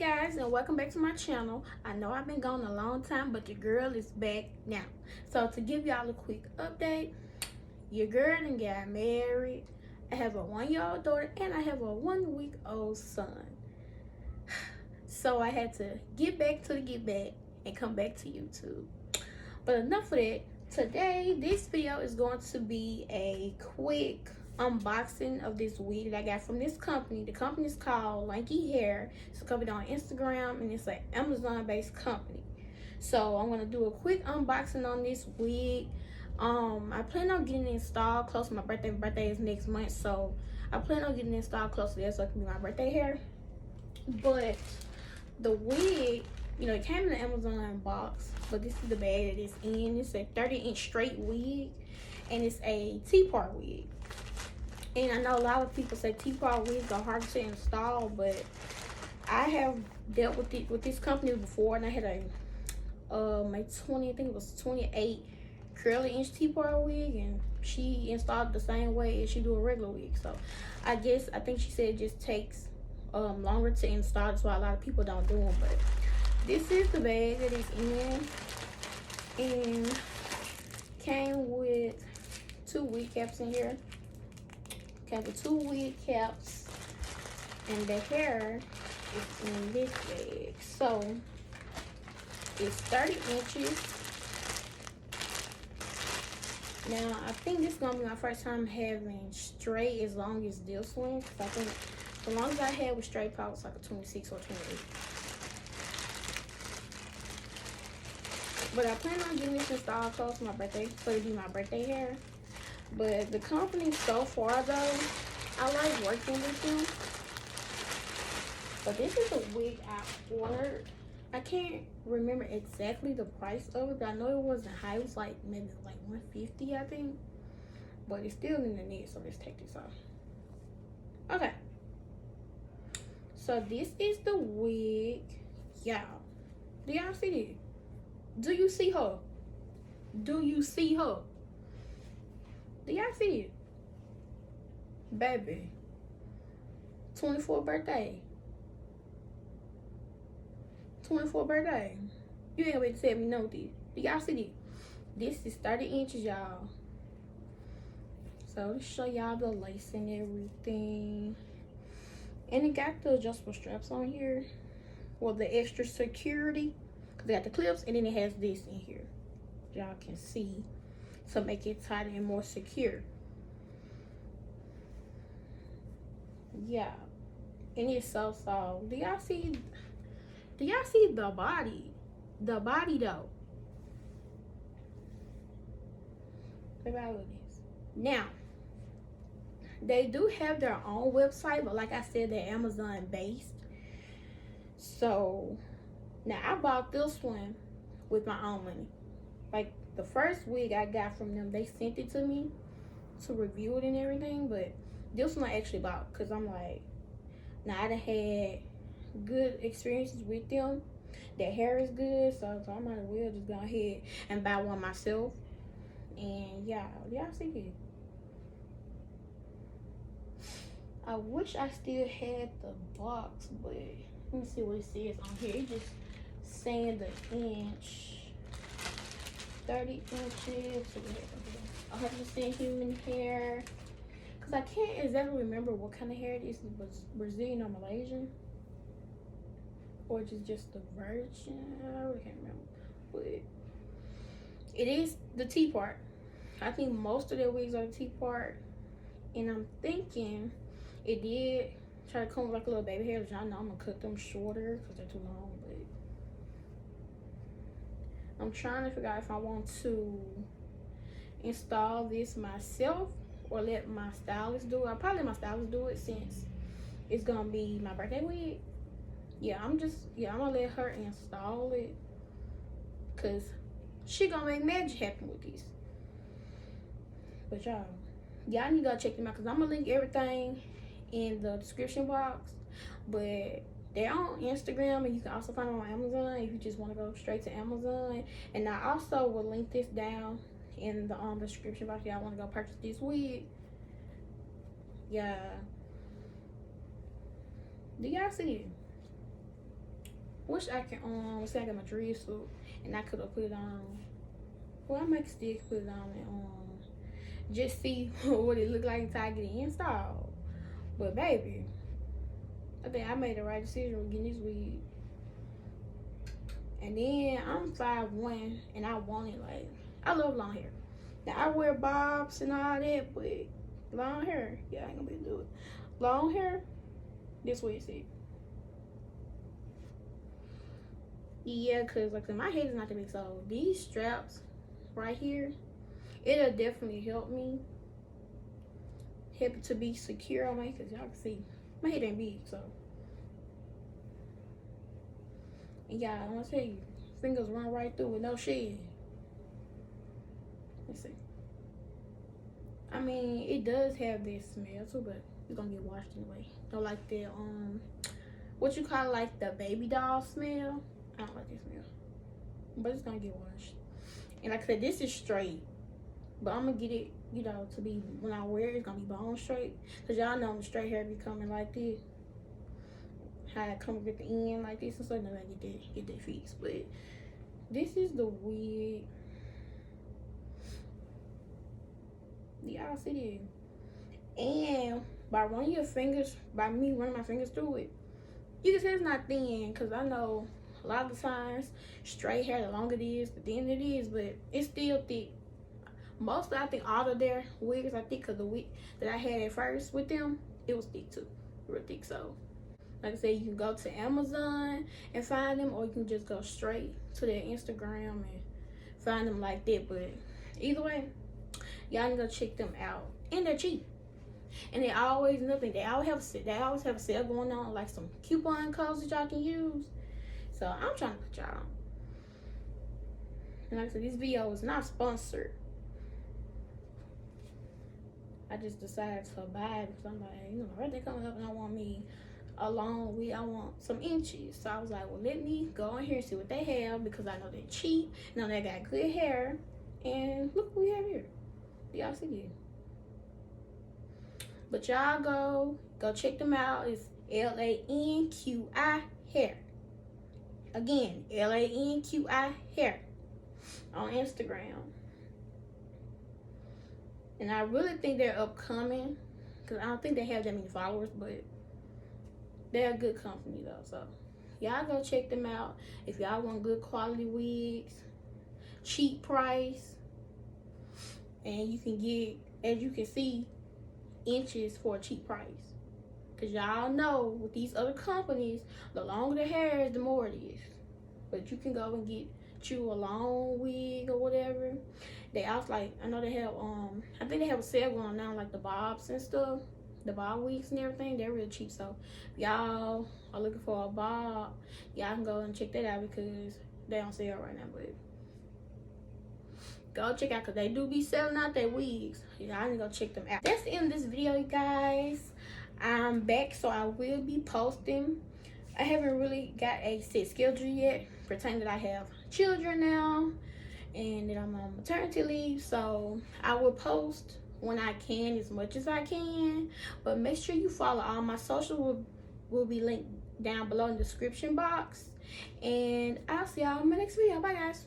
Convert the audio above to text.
guys, and welcome back to my channel. I know I've been gone a long time, but your girl is back now. So to give y'all a quick update, your girl done got married. I have a 1-year-old daughter and I have a 1-week-old son. So I had to get back and come back to YouTube. But enough of that. Today, this video is going to be a quick unboxing of this wig that I got from this company. The company is called Lanqihair. It's a company on Instagram and it's an Amazon-based company. So I'm gonna do a quick unboxing on this wig. I plan on getting it installed close to my birthday. My birthday is next month, so I plan on getting it installed close to that so it can be my birthday hair. But the wig, you know, it came in the Amazon box, but this is the bag that it's in. It's a 30-inch straight wig, and it's a T-part wig. And I know a lot of people say T-part wigs are hard to install, but I have dealt with it with this company before, and I had a my 20, I think it was 28 curly inch T-part wig, and she installed it the same way as she do a regular wig. So I think she said it just takes longer to install. That's why a lot of people don't do them. But this is the bag that it's in, and came with 2 wig caps in here. Came with 2 wig caps, and the hair is in this bag. So it's 30 inches. Now I think this is gonna be my first time having straight as long as this one, because I think the longest I had with straight probably was like a 26 or 28. But I plan on getting this installed close to my birthday, so it'll be my birthday hair. But the company so far though, I like working with them. But this is a wig I ordered. I can't remember exactly the price of it, but I know it wasn't high. It was like maybe like $150, I think. But it's still in the net, so let's take this off. Okay. So this is the wig. Y'all, do y'all see this? Do you see her? Do you see her? Do y'all see it? Baby. 24th birthday. 24th birthday. You ain't gonna be able to tell me no this. Do y'all see this? This is 30 inches, y'all. So let's show y'all the lace and everything. And it got the adjustable straps on here. Well, the extra security. Cause it got the clips, and then it has this in here. Y'all can see to make it tighter and more secure. Yeah. And it's so soft. Do y'all see the body? The body though. Look at this. Now, they do have their own website, but like I said, they're Amazon based. So now I bought this one with my own money. Like the first wig I got from them, they sent it to me to review it and everything, but this one I actually bought because I'm like, now I done had good experiences with them. Their hair is good, so I might as well just go ahead and buy one myself. And yeah, y'all see it. I wish I still had the box, but let me see what it says on here. It just saying the inch, 30 inches, 100% human hair. Cause I can't exactly remember what kind of hair it is. It was Brazilian or Malaysian, or just the virgin. I really can't remember, but it is the T part. I think most of their wigs are the T part, and I'm thinking it did try to come with like a little baby hair, which I know I'm gonna cut them shorter because they're too long. But I'm trying to figure out if I want to install this myself or let my stylist do it. I'll probably let my stylist do it since it's gonna be my birthday wig. Yeah, I'm gonna let her install it because she gonna make magic happen with this. But y'all need to go check them out because I'm gonna link everything in the description box. But they're on Instagram, and you can also find them on Amazon if you just want to go straight to Amazon. And I also will link this down in the description box. Y'all want to go purchase this wig. Yeah. Do y'all see it? Wish I can say I got my dress suit and I could have put it on. Well, I might still put it on and just see what it look like until I get it installed. But baby, I think I made the right decision with getting this wig. And then I'm 5'1" and I want it. Like, I love long hair. Now I wear bobs and all that, but long hair, yeah, I ain't gonna be able to do it. Long hair, this way it's it. Yeah, cause like my head is not that big, so these straps right here, it'll definitely help it to be secure on me, cause y'all can see my head ain't big, so. And y'all, I wanna tell you, fingers run right through with no shed. Let's see. I mean, it does have this smell too, but it's gonna get washed anyway. Don't like the what you call it, like the baby doll smell. I don't like this smell, but it's gonna get washed. And like I said, this is straight, but I'm gonna get it, you know, to be when I wear it, it's gonna be bone straight. Cause y'all know the straight hair be coming like this. How it comes at the end like this, and so then I get that fixed. But this is the wig. Y'all see it. And by running your fingers, by me running my fingers through it, you can say it's not thin, cause I know a lot of the times straight hair, the longer it is, the thinner it is, but it's still thick. Mostly, I think all of their wigs are thick, cause the wig that I had at first with them, it was thick too, real thick. So, like I said, you can go to Amazon and find them, or you can just go straight to their Instagram and find them like that. But either way, y'all need to go check them out, and they're cheap. And they always have a sale going on, like some coupon codes that y'all can use. So I'm trying to put y'all on. And like I said, this video is not sponsored. I just decided to buy it because I'm like, you know, my birthday coming up and I want me I want some inches. So I was like, well, let me go in here and see what they have, because I know they're cheap. Know they got good hair. And look what we have here. Y'all see it. But y'all go check them out. It's Lanqi Hair. Again, Lanqi Hair on Instagram. And I really think they're upcoming, because I don't think they have that many followers, but they're a good company though. So y'all go check them out if y'all want good quality wigs, cheap price, and you can get, as you can see, inches for a cheap price. Because y'all know with these other companies, the longer the hair is, the more it is. But you can go and get you a long wig or whatever. They also, like, I know they have I think they have a sale going on now, like the bobs and stuff, the bob wigs and everything. They're real cheap. So if y'all are looking for a bob, y'all can go and check that out, because they on sale right now. But go check out, because they do be selling out their wigs. Y'all need to go check them out. That's the end of this video, you guys. I'm back, so I will be posting. I haven't really got a set schedule yet. Pretend that I have children now and that I'm on maternity leave. So I will post when I can, as much as I can. But make sure you follow all my social. Will be linked down below in the description box. And I'll see y'all in my next video. Bye, guys.